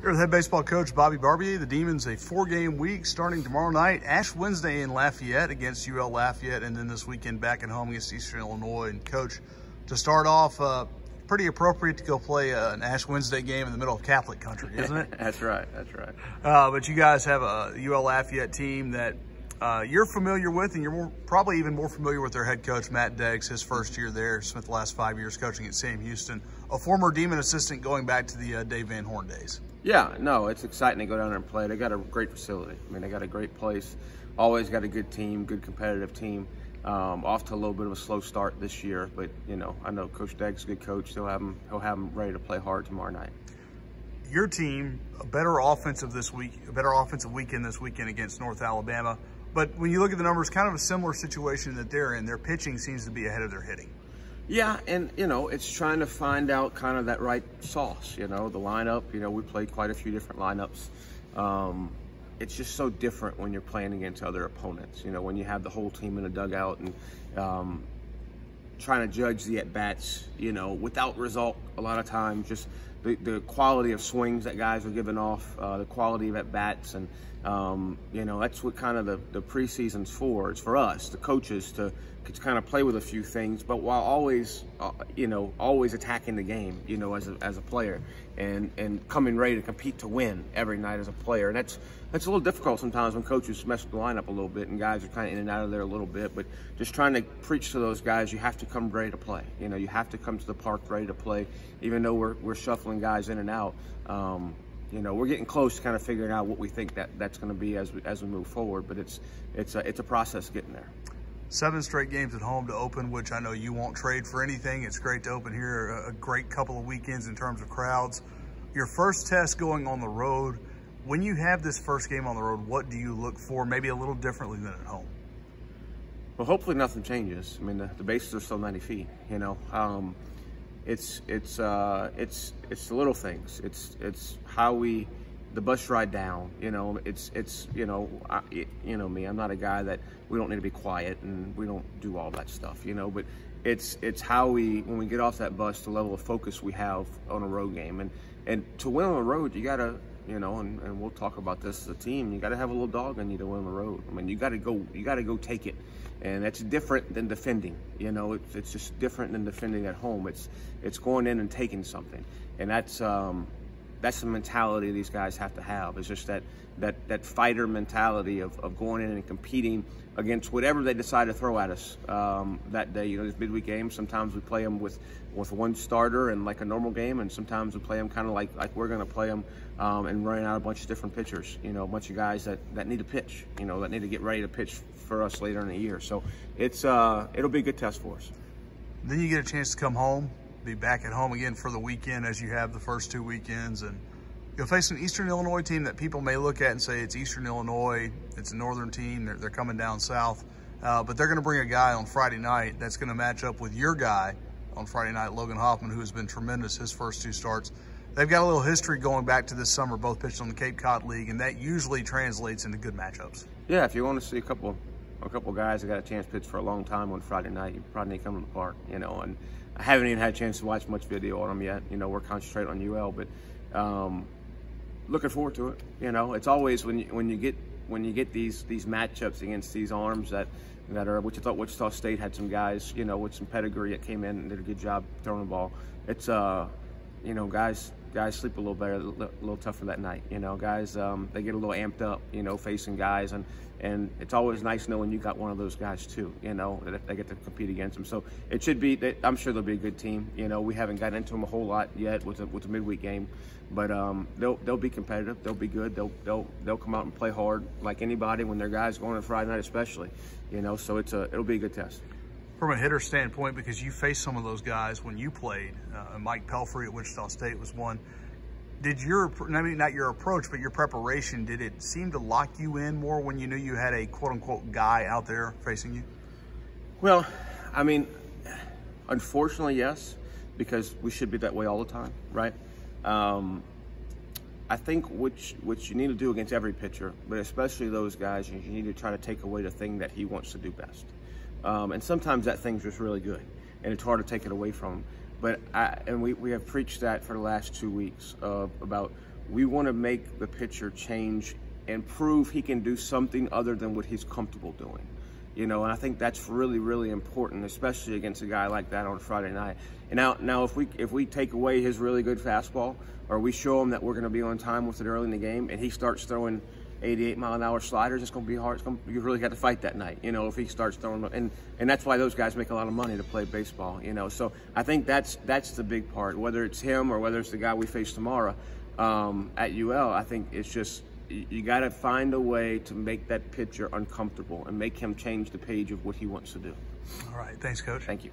Here with head baseball coach Bobby Barbier. The Demons a 4-game week starting tomorrow night. Ash Wednesday in Lafayette against UL Lafayette, and then this weekend back at home against Eastern Illinois. And coach, to start off, pretty appropriate to go play an Ash Wednesday game in the middle of Catholic country, isn't it? That's right. That's right. But you guys have a UL Lafayette team that you're familiar with, and you're probably even more familiar with their head coach, Matt Deggs, his first year there. Spent the last 5 years coaching at Sam Houston, a former Demon assistant going back to the Dave Van Horn days. Yeah, no, it's exciting to go down there and play. They got a great facility. I mean, they got a great place. Always got a good team, good competitive team. Off to a little bit of a slow start this year, but you know, I know Coach Deggs is a good coach. He'll have them ready to play hard tomorrow night. Your team, a better offensive weekend this weekend against North Alabama. But when you look at the numbers, kind of a similar situation that they're in. Their pitching seems to be ahead of their hitting. Yeah, and you know, it's trying to find out kind of that right sauce. You know, the lineup. You know, we played quite a few different lineups. It's just so different when you're playing against other opponents. You know, when you have the whole team in a dugout and trying to judge the at-bats, you know, without result a lot of times, just the quality of swings that guys are giving off, the quality of at-bats, and you know, that's what kind of the preseason's for. It's for us, the coaches, to kind of play with a few things, but while always, you know, always attacking the game, you know, as a player, and coming ready to compete to win every night as a player. And that's a little difficult sometimes when coaches mess with the lineup a little bit and guys are kind of in and out of there a little bit. But just trying to preach to those guys, you have to come ready to play. You know, you have to come to the park ready to play, even though we're shuffling guys in and out. You know, we're getting close to kind of figuring out what we think that's going to be as we move forward. But it's a process getting there. 7 straight games at home to open, which I know you won't trade for anything. It's great to open here, a great couple of weekends in terms of crowds. Your first test going on the road, when you have this first game on the road, what do you look for maybe a little differently than at home? Well, hopefully nothing changes. I mean, the bases are still 90 feet, you know. It's the little things. It's how the bus ride down, you know. It's you know, you know me. I'm not a guy that we don't need to be quiet and we don't do all that stuff, you know. But it's how when we get off that bus, the level of focus we have on a road game, and to win on the road, you gotta, you know, and we'll talk about this as a team. You gotta have a little dog in you to win on the road. I mean, you gotta go take it, and that's different than defending. You know, it's just different than defending at home. It's going in and taking something, and that's the mentality these guys have to have. It's just that fighter mentality of going in and competing against whatever they decide to throw at us that day. You know, these midweek games, sometimes we play them with one starter and like a normal game, and sometimes we play them kind of like we're going to play them and running out a bunch of different pitchers. You know, a bunch of guys that need to pitch, you know, that need to get ready to pitch for us later in the year. So it'll be a good test for us. Then you get a chance to come home, be back at home again for the weekend as you have the first 2 weekends, and you'll face an Eastern Illinois team that people may look at and say it's Eastern Illinois, it's a northern team, they're coming down south, but they're going to bring a guy on Friday night that's going to match up with your guy on Friday night, Logan Hoffman, who has been tremendous his first 2 starts. They've got a little history going back to this summer, both pitched on the Cape Cod League, and that usually translates into good matchups. Yeah, if you want to see a couple guys that got a chance to pitch for a long time on Friday night, you probably need to come to the park, you know. And I haven't even had a chance to watch much video on them yet. You know, we're concentrating on UL, but looking forward to it. You know, it's always when you get these matchups against these arms that are. Which I thought Wichita State had some guys, you know, with some pedigree that came in and did a good job throwing the ball. It's you know, guys sleep a little better, a little tougher that night. You know, guys they get a little amped up, you know, facing guys, and it's always nice knowing you got one of those guys too, you know, that they get to compete against them. So it should be, I'm sure they'll be a good team. You know, we haven't gotten into them a whole lot yet with the midweek game, but they'll be competitive. They'll be good. They'll come out and play hard like anybody when their guys going on Friday night, especially. You know, so it'll be a good test. From a hitter standpoint, because you faced some of those guys when you played, Mike Pelfrey at Wichita State was one. Did maybe not your approach, but your preparation, did it seem to lock you in more when you knew you had a quote-unquote guy out there facing you? Well, I mean, unfortunately, yes, because we should be that way all the time, right? I think what you need to do against every pitcher, but especially those guys, you need to try to take away the thing that he wants to do best. And sometimes that thing's just really good, and it's hard to take it away from him. But we have preached that for the last 2 weeks about we want to make the pitcher change and prove he can do something other than what he's comfortable doing. You know, and I think that's really, really important, especially against a guy like that on Friday night. And now if we take away his really good fastball, or we show him that we're going to be on time with it early in the game, and he starts throwing 88-mile-an-hour sliders, it's going to be hard. You really got to fight that night, you know, if he starts throwing, and that's why those guys make a lot of money to play baseball, you know. So I think that's the big part, whether it's him or whether it's the guy we face tomorrow at UL. I think it's just, you got to find a way to make that pitcher uncomfortable and make him change the page of what he wants to do. All right. Thanks, Coach. Thank you.